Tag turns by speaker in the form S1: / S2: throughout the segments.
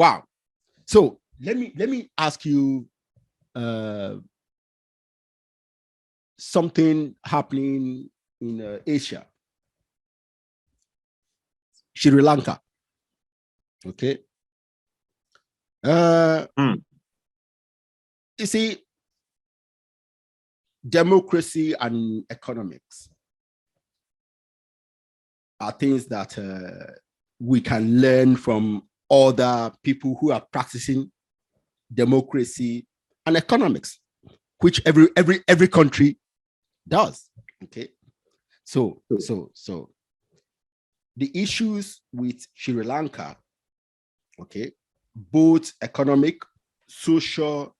S1: Wow. So let me ask you something happening in Asia, Sri Lanka. Okay. You see, democracy and economics are things that we can learn from other people who are practicing democracy and economics, which every country does. Okay. So the issues with Sri Lanka, okay, both economic, social,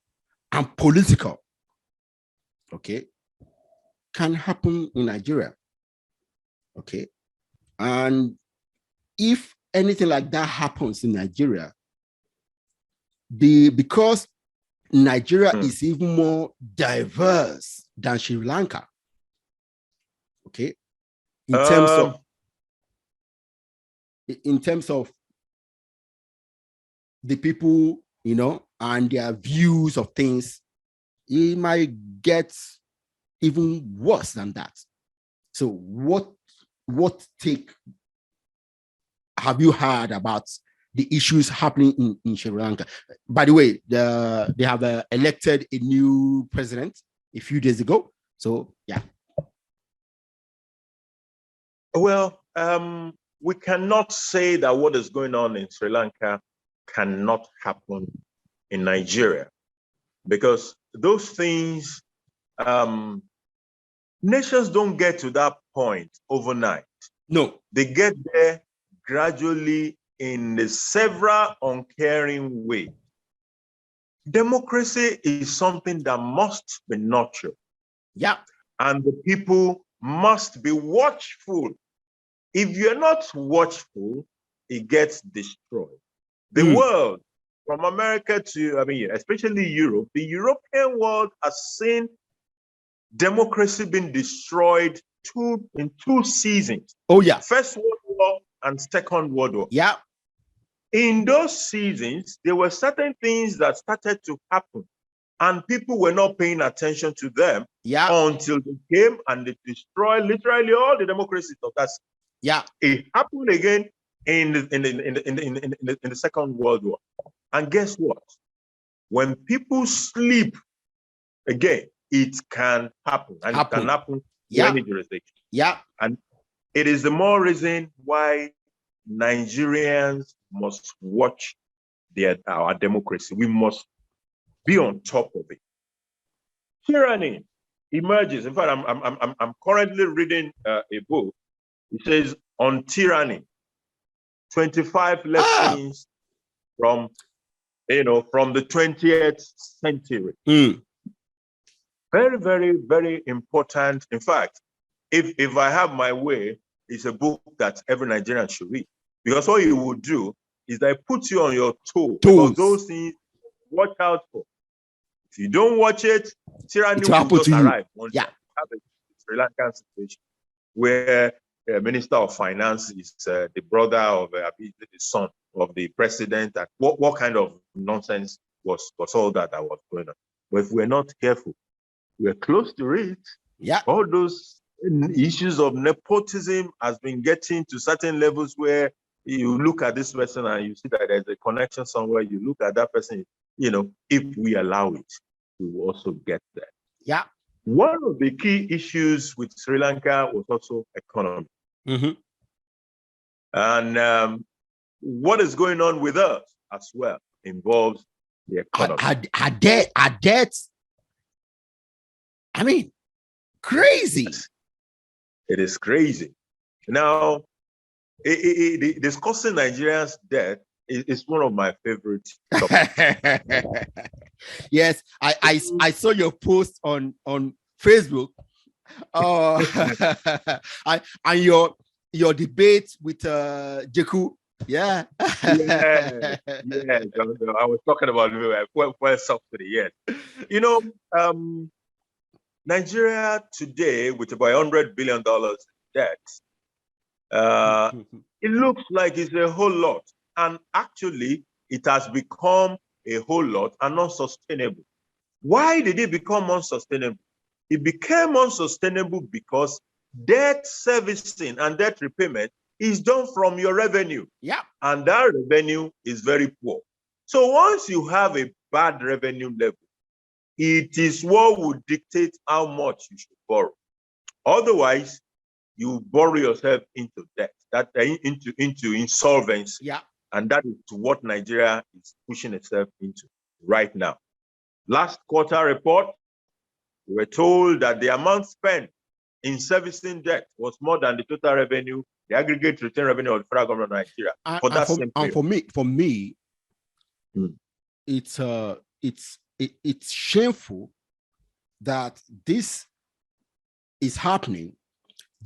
S1: and political, okay, can happen in Nigeria. Okay. And if anything like that happens in Nigeria, because Nigeria is even more diverse than Sri Lanka, okay, in terms of the people, you know, and their views of things, it might get even worse than that. So what take have you heard about the issues happening in Sri Lanka? By the way, they have elected a new president a few days ago. So yeah.
S2: Well, we cannot say that what is going on in Sri Lanka cannot happen in Nigeria, because those things, nations don't get to that point overnight.
S1: No.
S2: They get there gradually in the several uncaring ways. Democracy is something that must be nurtured.
S1: Yeah.
S2: And the people must be watchful. If you're not watchful, it gets destroyed. The world, from America to, especially Europe, the European world has seen democracy being destroyed in two seasons.
S1: Oh, yeah.
S2: First World War and Second World War.
S1: Yeah.
S2: In those seasons, there were certain things that started to happen, and people were not paying attention to them until they came and they destroyed literally all the democracies of that.
S1: Yeah.
S2: It happened again in the Second World War. And guess what? When people sleep again, it can happen. And it can happen to any jurisdiction.
S1: Yeah.
S2: And it is the more reason why Nigerians must watch our democracy. We must be on top of it. Tyranny emerges. In fact, I'm currently reading a book. It says on tyranny, 25 lessons from the 20th century. Very, very, very important. In fact, if I have my way, it's a book that every Nigerian should read. Because what you will do is that it puts you on your toes about those things. Watch out for. If you don't watch it, tyranny will just arrive. Once you have a Sri Lankan situation where the Minister of Finance is the brother of the son of the president. And what kind of nonsense was all that was going on? But if we're not careful, we're close to it.
S1: Yeah.
S2: All those issues of nepotism has been getting to certain levels where you look at this person and you see that there's a connection somewhere. You look at that person, if we allow it, we will also get there.
S1: Yeah.
S2: One of the key issues with Sri Lanka was also economy. And what is going on with us as well involves the economy.
S1: Our debts, crazy.
S2: It is crazy. Now, discussing Nigerians' debt is one of my favorite topics.
S1: Yes, I saw your post on Facebook. And your debate with Jeku. Yeah.
S2: Yeah. I was talking about well subsidy. Yes. Nigeria today, with about $100 billion in debt, it looks like it's a whole lot. And actually, it has become a whole lot and unsustainable. Why did it become unsustainable? It became unsustainable because debt servicing and debt repayment is done from your revenue.
S1: Yeah.
S2: And that revenue is very poor. So once you have a bad revenue level, it is what will dictate how much you should borrow. Otherwise, you borrow yourself into debt, into insolvency.
S1: Yeah.
S2: And that is what Nigeria is pushing itself into right now. Last quarter report, we were told that the amount spent in servicing debt was more than the total revenue, the aggregate return revenue of the federal government of Nigeria for that same period.
S1: And for me, it's shameful that this is happening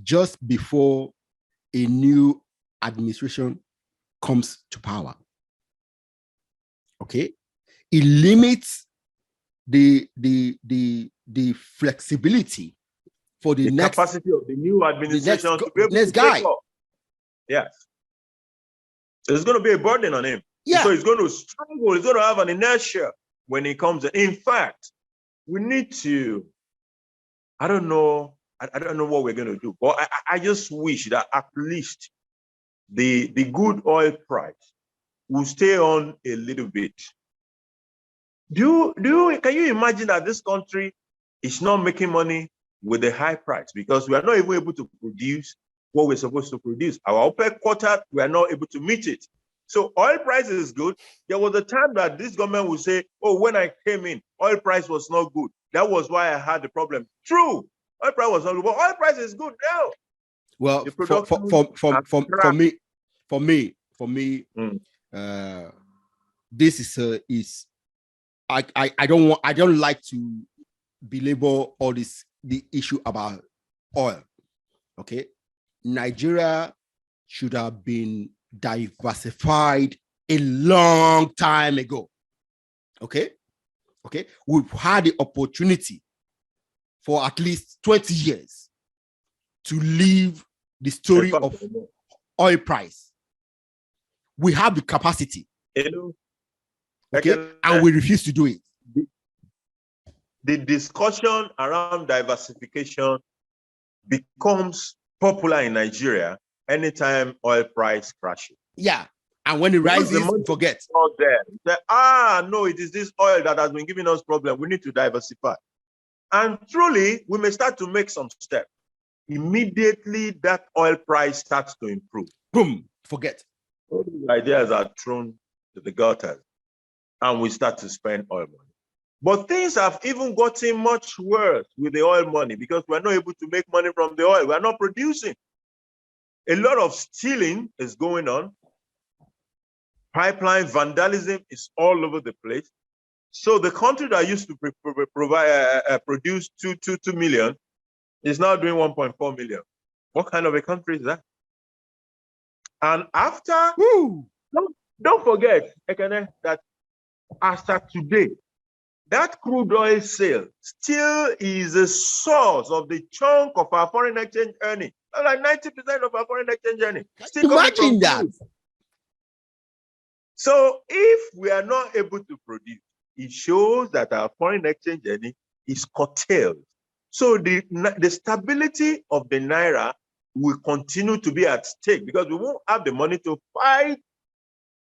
S1: just before a new administration comes to power. Okay, it limits the flexibility for the next
S2: capacity of the new administration to be able
S1: next
S2: to
S1: guy.
S2: take up. Yes, there's going to be a burden on him.
S1: Yeah.
S2: So he's going to struggle. He's going to have an inertia when he comes in. In fact, we need to. I don't know what we're going to do, but I just wish that at least the good oil price will stay on a little bit. Can you imagine that this country is not making money with a high price because we are not even able to produce what we're supposed to produce? Our OPEC quota, we are not able to meet it. So oil price is good. There was a time that this government would say, oh, when I came in, oil price was not good. That was why I had the problem. True, oil price was not good, but oil price is good now.
S1: Well, for me, this is I don't like to belabor all the issue about oil. Okay, Nigeria should have been diversified a long time ago. Okay, we've had the opportunity for at least 20 years to leave the story of oil price. We have the capacity. Okay, and we refuse to do it.
S2: The discussion around diversification becomes popular in Nigeria anytime oil price crashes.
S1: Yeah, and when it rises, forget.
S2: Not there. Say, no, it is this oil that has been giving us problem. We need to diversify. And truly, we may start to make some steps. Immediately, that oil price starts to improve.
S1: Boom, forget.
S2: All these ideas are thrown to the gutters, and we start to spend oil money. But things have even gotten much worse with the oil money because we're not able to make money from the oil. We're not producing. A lot of stealing is going on. Pipeline vandalism is all over the place. So the country that used to produce 2 million is now doing 1.4 million. What kind of a country is that? And after, don't forget, Ekene, that after today, that crude oil sale still is a source of the chunk of our foreign exchange earning. Like 90% of our foreign exchange earning. Still
S1: imagine that.
S2: So if we are not able to produce, it shows that our foreign exchange earning is curtailed. So the stability of the Naira will continue to be at stake because we won't have the money to fight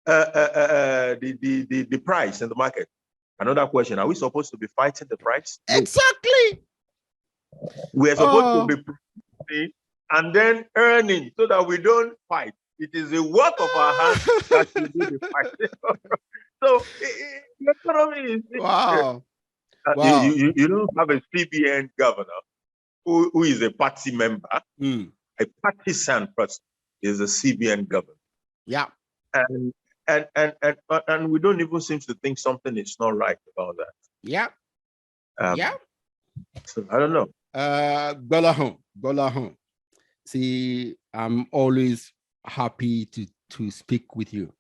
S2: the price in the market. Another question, are we supposed to be fighting the price?
S1: No. Exactly.
S2: We're supposed to be producing and then earning so that we don't fight. It is a work of our hands that we do the fight. So the economy is
S1: wow.
S2: You don't have a CBN governor who is a party member, a partisan person is a CBN governor.
S1: Yeah.
S2: And we don't even seem to think something is not right about that.
S1: Yeah.
S2: So I don't know.
S1: Gbolahon. See, I'm always happy to speak with you.